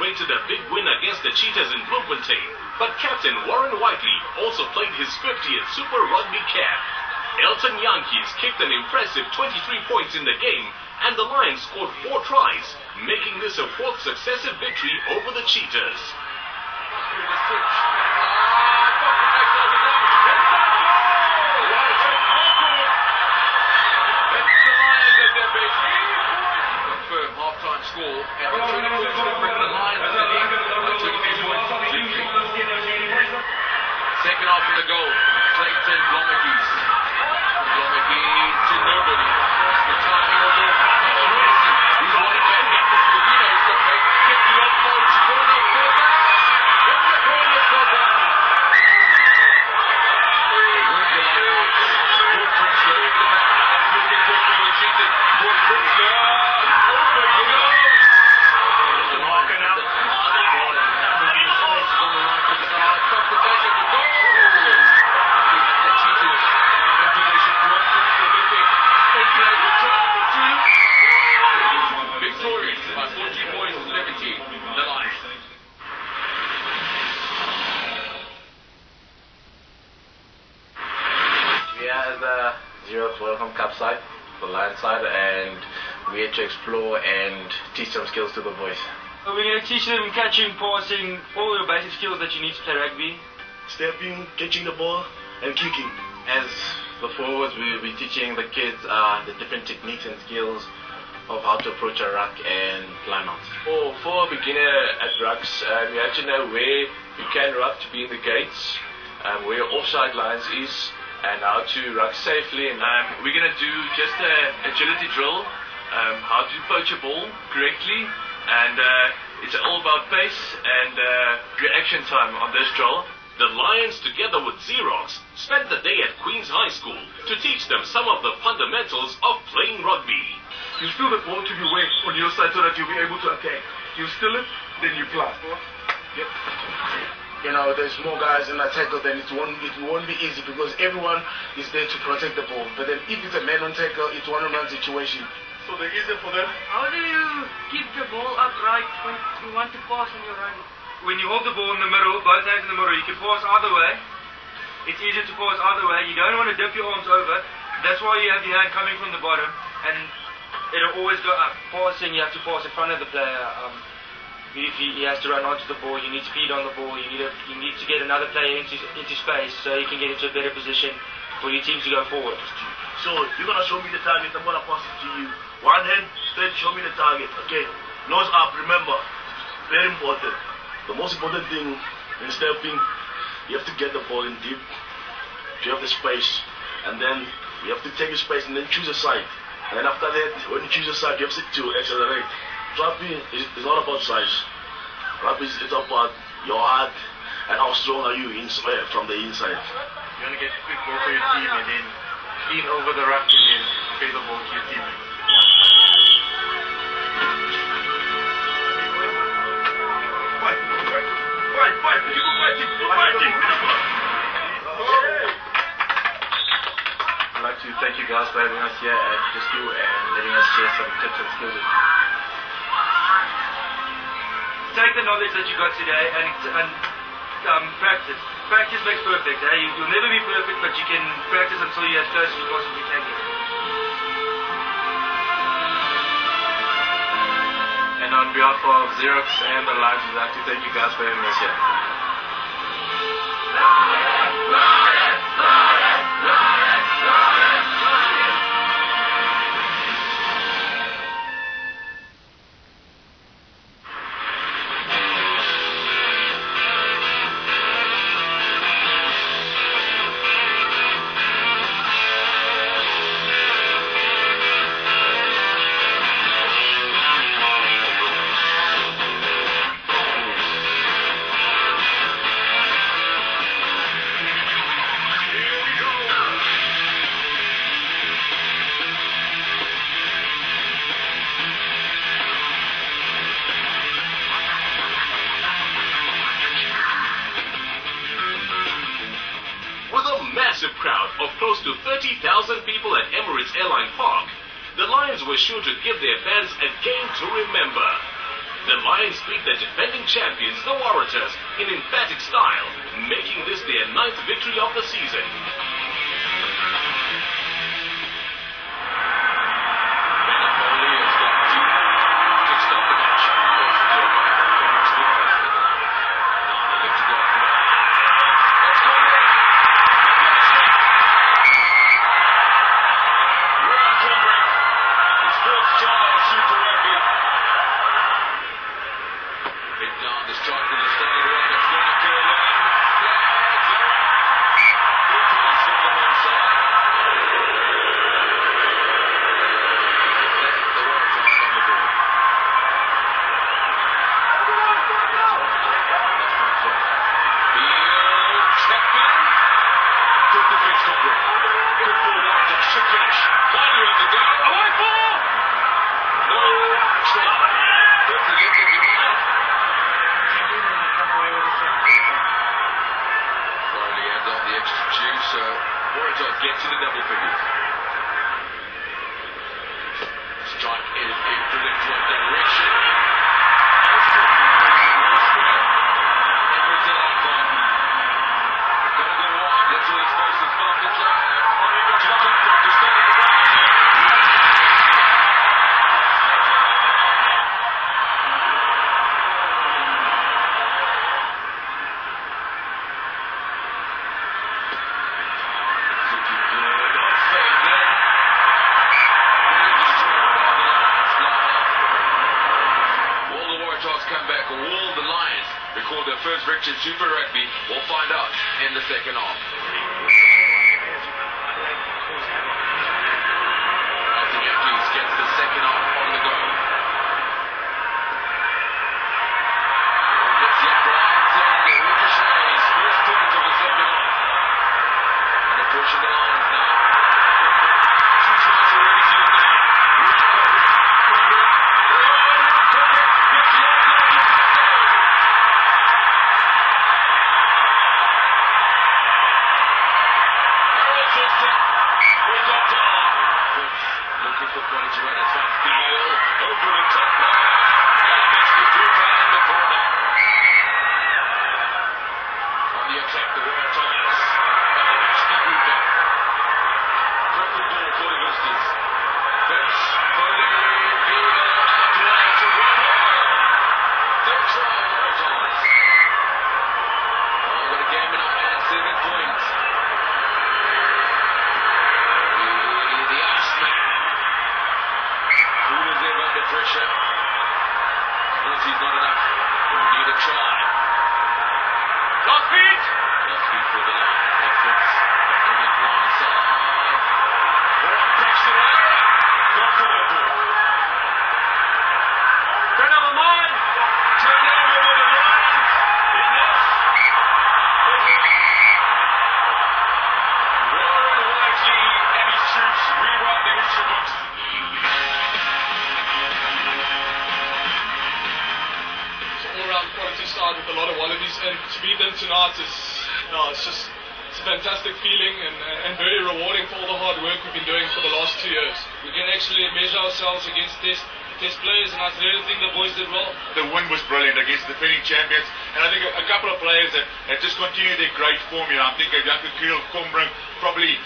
celebrated a big win against the Cheetahs in Bloemfontein, but captain Warren Whiteley also played his 50th Super Rugby cap. Elton Yankees kicked an impressive 23 points in the game, and the Lions scored 4 tries, making this a 4th successive victory over the Cheetahs. Half-time score, and the 22 should bring the Lions in the league by 22 points victory. Second half of the goal, Clayton Blommagees. Blommagees to nobody. The timing of the Messi. He's won it back into Slovenia. He's got back. Get the off-ball. Corner for that. In the corner for that. Wins the Lions. Good Prinsley. Looking good for the Cheetahs. Good Prinsley. Welcome Cup side, the Lion side, and we're here to explore and teach some skills to the boys. We're going to teach them catching, passing, all your basic skills that you need to play rugby. Stepping, catching the ball, and kicking. As the forwards, we'll be teaching the kids the different techniques and skills of how to approach a ruck and line out. For a beginner at rucks, you have to know where you can ruck to be in the gates, where your offside lines is, and how to ruck safely. And we're going to do just an agility drill, how to poach a ball correctly, and it's all about pace and reaction time on this drill. The Lions, together with Xerox, spent the day at Queen's High School to teach them some of the fundamentals of playing rugby. You steal the ball to be way on your side so that you'll be able to attack. You steal it, then you play. Yep. You know, there's more guys in that tackle, then it won't be easy because everyone is there to protect the ball. But then if it's a man on tackle, it's one-on-one situation. So they're easier for them. How do you keep the ball upright when you want to pass on your run? When you hold the ball in the middle, both hands in the middle, you can pass either way. It's easier to pass either way. You don't want to dip your arms over. That's why you have your hand coming from the bottom, and it'll always go up. Passing, you have to pass in front of the player. If he has to run onto the ball, you need speed on the ball. You need to get another player into space so you can get into a better position for your team to go forward. So you're gonna show me the target. I'm gonna pass it to you. One hand straight. Show me the target. Okay. Nose up. Remember, very important. The most important thing in stepping, you have to get the ball in deep. You have the space, and then you have to take your space and then choose a side. And then after that, when you choose a side, you have to accelerate. Rugby is not about size. Rugby is about your heart and how strong are you from the inside. You want to get a quick ball for your team and then clean over the ruck and then play the ball to your team. Fight! Keep on fighting! I'd like to thank you guys for having us here at the school and letting us share some tips and skills with you. Take the knowledge that you got today and practice. Practice makes perfect. You'll never be perfect, but you can practice until you're as close as you possibly can get. And on behalf of Xerox and the Lions, we'd like to thank you guys for having us here. Massive crowd of close to 30,000 people at Emirates Airline Park, the Lions were sure to give their fans a game to remember. the Lions beat the defending champions, the Warriors, in emphatic style, making this their 9th victory of the season. Get to the double figures. Strike in a brilliant one direction. Edwards alive on. Gotta go wide. That's all he's supposed to stop the track. To contact the start of the race. Come back, all the Lions record their first victory in Super Rugby. We'll find out in the second half. Elton Yankees gets the second half on the go. Gets the upright and the ricochets. First point of the second half. And the push of the Lions now. Two tries already to the game. Looking for points right as that field. Over the top bar. And makes the group out in the corner. On the attack, the Waratahs. And the National group up. Purple ball for the Roosters. Vince, Foley, Field, and Dwyer to run over. Third try, Waratahs. Oh, got a game in our hands, 7 points. The Iceman. Who is there under pressure? Quality's not enough. We need a try. Last beat! Last beat for the line. Edwards on the blind side. Oh, breaks the area. Not for the ball. Turn over mine. Turn over with the Lions. Enough. Warren Whiteley and his troops rewrite the history books. All-round quality side with a lot of wallabies, and to beat them tonight is it's a fantastic feeling and very rewarding for all the hard work we've been doing for the last 2 years. We can actually measure ourselves against test players, and I really think the boys did well. The win was brilliant against the defending champions, and I think a couple of players that just continued their great form. I'm thinking of Jacob Kriel, Combring, probably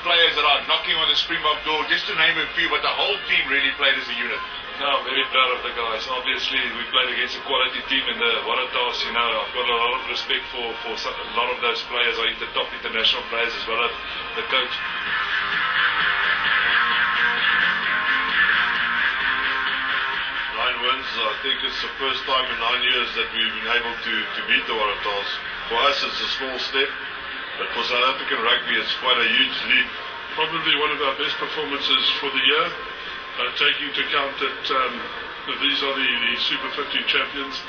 players that are knocking on the Springbok door, just to name a few, but the whole team really played as a unit. No, I'm very proud of the guys. Obviously, we played against a quality team in the Waratahs. I've got a lot of respect for a lot of those players. Are the top international players as well as the coach. 9 wins. I think it's the first time in 9 years that we've been able to beat the Waratahs. For us, it's a small step, but for South African rugby, it's quite a huge leap. Probably one of our best performances for the year. Taking into account that these are the Super 15 champions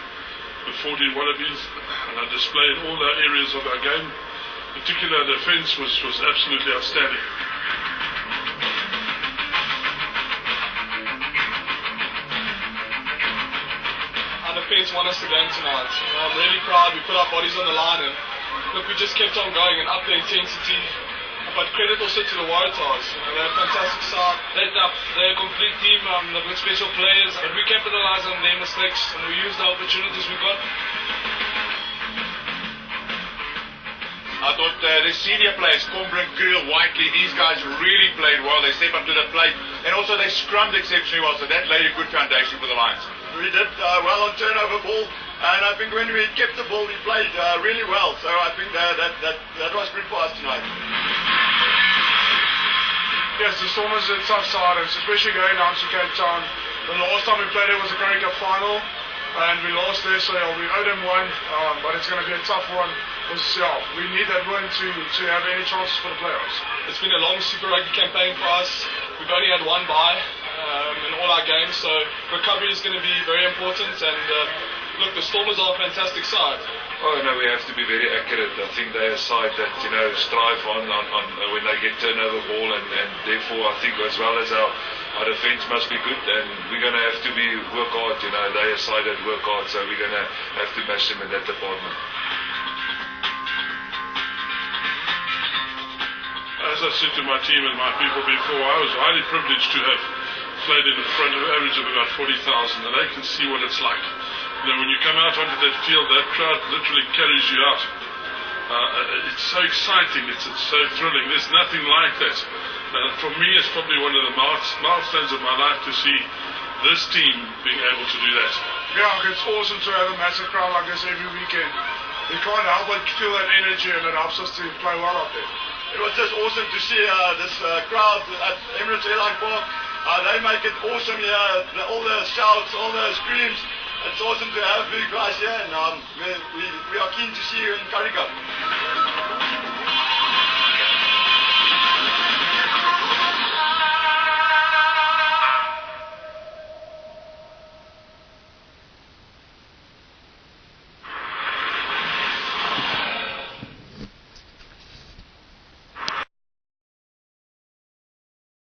with 14 wallabies, and our display in all our areas of our game, particularly our defence, was absolutely outstanding. Our defence won us the game tonight. I'm really proud. We put our bodies on the line, and look, we just kept on going and up the intensity. but credit also to the Waratahs. They're a fantastic side. They're tough. They're a complete team. They've got special players, but we capitalize on their mistakes and we use the opportunities we got. I thought the senior players, Combrink, Creel, Whiteley, these guys really played well. They stepped up to the plate and also they scrummed exceptionally well, so that laid a good foundation for the Lions. We did well on turnover ball, and I think when we kept the ball, we played really well. So I think that was good for us tonight. Yes, the Stormers are a tough side, especially going down to Cape Town. The last time we played it was a Currie Cup final, and we lost there, so we owed them one, but it's going to be a tough one. We need that win to have any chances for the playoffs. It's been a long Super Rugby campaign for us. We've only had one bye in all our games, so recovery is going to be very important. And look, the Stormers are a fantastic side. Oh no, we have to be very accurate. I think they're a side that strive on when they get turnover ball, and therefore I think as well as our defence must be good, and we're going to have to work hard. They're a side that work hard, so we're going to have to match them in that department. As I said to my team and my people before, I was highly privileged to have played in front of an average of about 40,000, and they can see what it's like. When you come out onto that field, that crowd literally carries you out. It's so exciting, it's so thrilling. There's nothing like that. For me, it's probably one of the milestones of my life to see this team being able to do that. Yeah, it's awesome to have a massive crowd like this every weekend. You can't help but feel that energy, and it helps us to play well out there. It was just awesome to see this crowd at Emirates Airline Park. They make it awesome here. All the shouts, all the screams. It's awesome to have big guys here, and we are keen to see you in Currie Cup.